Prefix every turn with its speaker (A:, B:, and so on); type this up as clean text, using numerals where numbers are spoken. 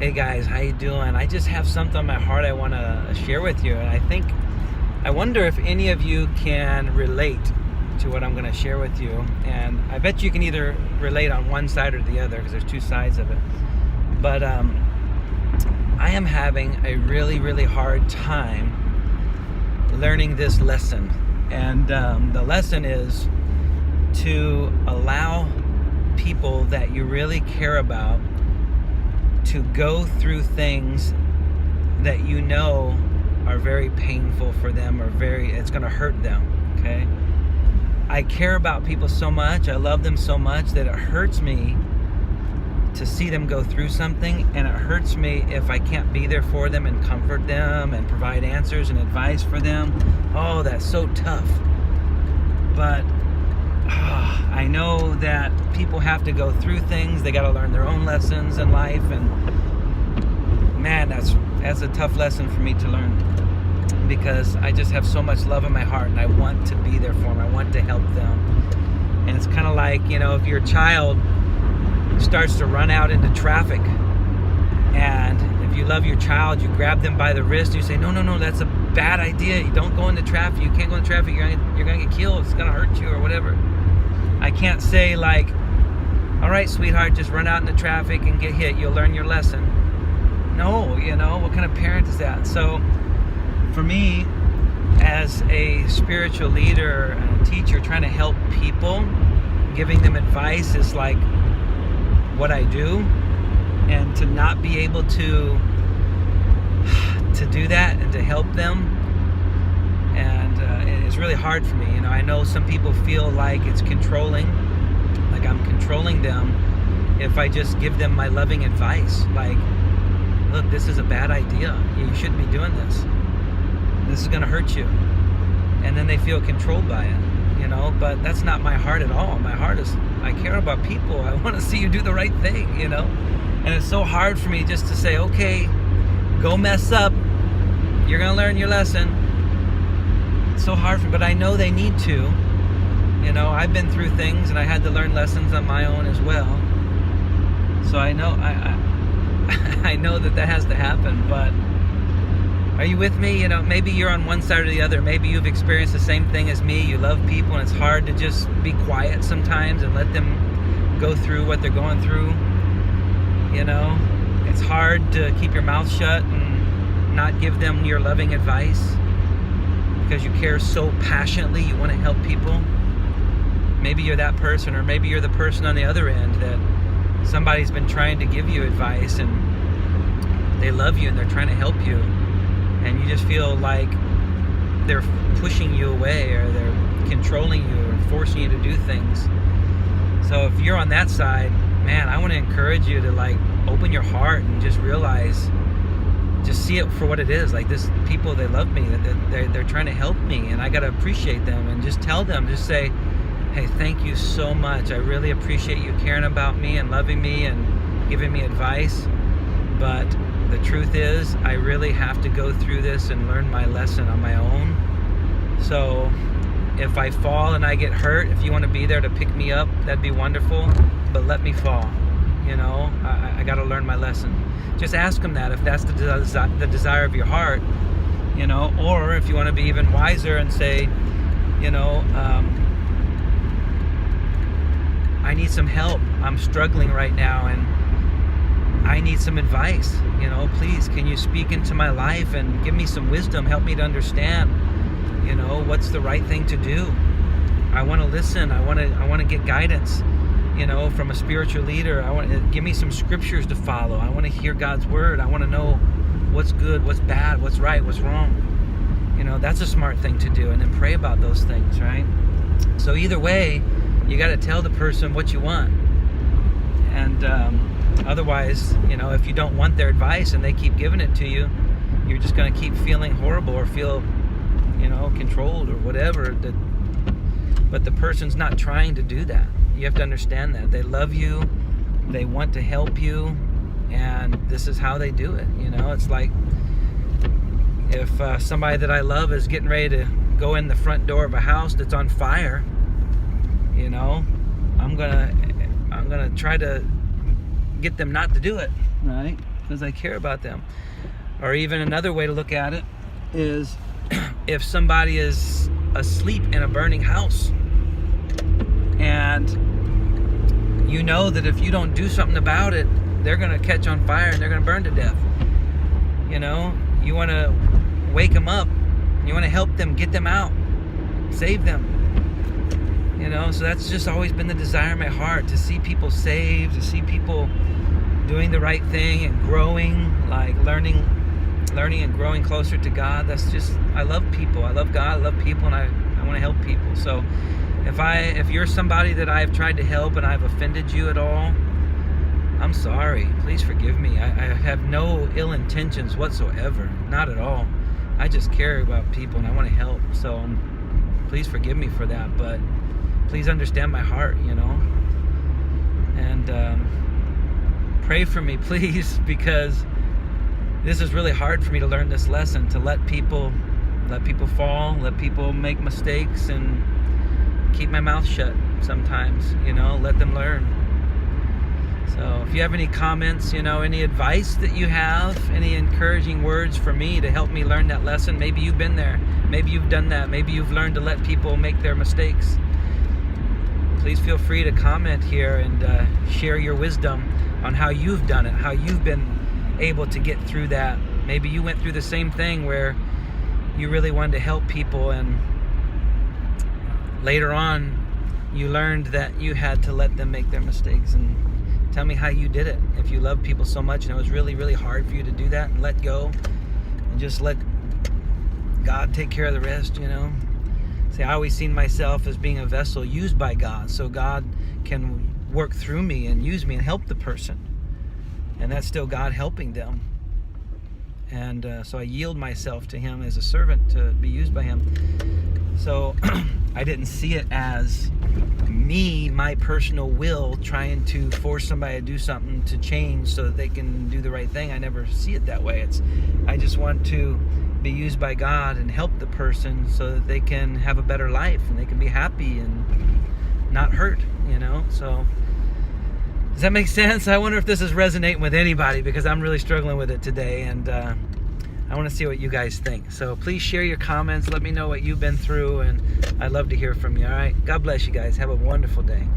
A: Hey guys, how you doing? I just have something on my heart I want to share with you, and I wonder if any of you can relate to what I'm going to share with you. And I bet you can either relate on one side or the other, because there's two sides of it. But I am having a really, really hard time learning this lesson, and the lesson is to allow people that you really care about to go through things that you know are very painful for them, or it's going to hurt them. Okay, I care about people so much, I love them so much, that it hurts me to see them go through something, and it hurts me if I can't be there for them and comfort them and provide answers and advice for them. Oh, that's so tough. But I know that people have to go through things. They got to learn their own lessons in life, and man, that's a tough lesson for me to learn, because I just have so much love in my heart, and I want to be there for them. I want to help them. And it's kind of like, if your child starts to run out into traffic, and if you love your child, you grab them by the wrist, you say, no, that's a bad idea. You don't go into traffic. You can't go into traffic. You're gonna get killed. It's gonna hurt you, or whatever. I can't say like, all right, sweetheart, just run out into traffic and get hit. You'll learn your lesson. No, what kind of parent is that? So for me, as a spiritual leader and a teacher, trying to help people, giving them advice is like what I do. And to not be able to do that and to help them, and it's really hard for me. I know some people feel like it's controlling, like I'm controlling them if I just give them my loving advice, like, look, this is a bad idea, you shouldn't be doing this is going to hurt you, and then they feel controlled by it. But that's not my heart at all. My heart is, I care about people. I want to see you do the right thing, and it's so hard for me just to say, okay, go mess up, you're going to learn your lesson. It's so hard for me, but I know they need to. I've been through things, and I had to learn lessons on my own as well. So I know I know that has to happen. But are you with me? Maybe you're on one side or the other. Maybe you've experienced the same thing as me. You love people, and it's hard to just be quiet sometimes and let them go through what they're going through. It's hard to keep your mouth shut and not give them your loving advice, because you care so passionately. You want to help people. Maybe you're that person, or maybe you're the person on the other end that somebody's been trying to give you advice, and they love you and they're trying to help you, and you just feel like they're pushing you away, or they're controlling you, or forcing you to do things. So if you're on that side, man, I want to encourage you to open your heart and just realize, just see it for what it is. Like, this people, they love me, they're trying to help me, and I got to appreciate them, and just tell them, just say, hey, thank you so much. I really appreciate you caring about me and loving me and giving me advice. But the truth is, I really have to go through this and learn my lesson on my own. So if I fall and I get hurt, if you want to be there to pick me up, that'd be wonderful. But let me fall. I got to learn my lesson. Just ask them that, if that's the desire of your heart, or if you want to be even wiser and say, I need some help. I'm struggling right now, and I need some advice. Please, can you speak into my life and give me some wisdom? Help me to understand, what's the right thing to do. I want to listen. I want to get guidance, from a spiritual leader. I want to give me some scriptures to follow. I want to hear God's word. I want to know what's good, what's bad, what's right, what's wrong. That's a smart thing to do, and then pray about those things, right? So either way, you got to tell the person what you want. And otherwise, if you don't want their advice and they keep giving it to you, you're just going to keep feeling horrible, or feel, controlled, or whatever. But the person's not trying to do that. You have to understand that. They love you, they want to help you, and this is how they do it. It's like, if somebody that I love is getting ready to go in the front door of a house that's on fire, I'm gonna try to get them not to do it, right? because I care about them. Or even another way to look at it is if somebody is asleep in a burning house, and you know that if you don't do something about it, they're going to catch on fire and they're going to burn to death. You know, you want to wake them up. You want to help them, get them out, save them. You know, so that's just always been the desire in my heart, to see people saved, to see people doing the right thing and growing, like learning and growing closer to God. That's just, I love people. I love God. I love people, and I want to help people. So if you're somebody that I've tried to help and I've offended you at all, I'm sorry. Please forgive me. I have no ill intentions whatsoever. Not at all. I just care about people and I want to help. So please forgive me for that. But please understand my heart, you know. And pray for me, please, because this is really hard for me to learn this lesson, to let people fall, let people make mistakes, and keep my mouth shut sometimes, you know, let them learn. So if you have any comments, you know, any advice that you have, any encouraging words for me to help me learn that lesson, maybe you've been there, maybe you've done that, maybe you've learned to let people make their mistakes, please feel free to comment here and share your wisdom on how you've done it, how you've been able to get through that. Maybe you went through the same thing where you really wanted to help people, and later on you learned that you had to let them make their mistakes. And tell me how you did it. If you love people so much and it was really, really hard for you to do that and let go and just let God take care of the rest, you know. See, I always seen myself as being a vessel used by God, so God can work through me and use me and help the person. And that's still God helping them. And so I yield myself to Him as a servant to be used by Him. So I didn't see it as me, my personal will, trying to force somebody to do something to change so that they can do the right thing. I never see it that way. I just want to be used by God and help the person so that they can have a better life and they can be happy and not hurt, you know. So does that make sense? I wonder if this is resonating with anybody, because I'm really struggling with it today, and I want to see what you guys think. So please share your comments. Let me know what you've been through, and I'd love to hear from you. All right. God bless you guys. Have a wonderful day.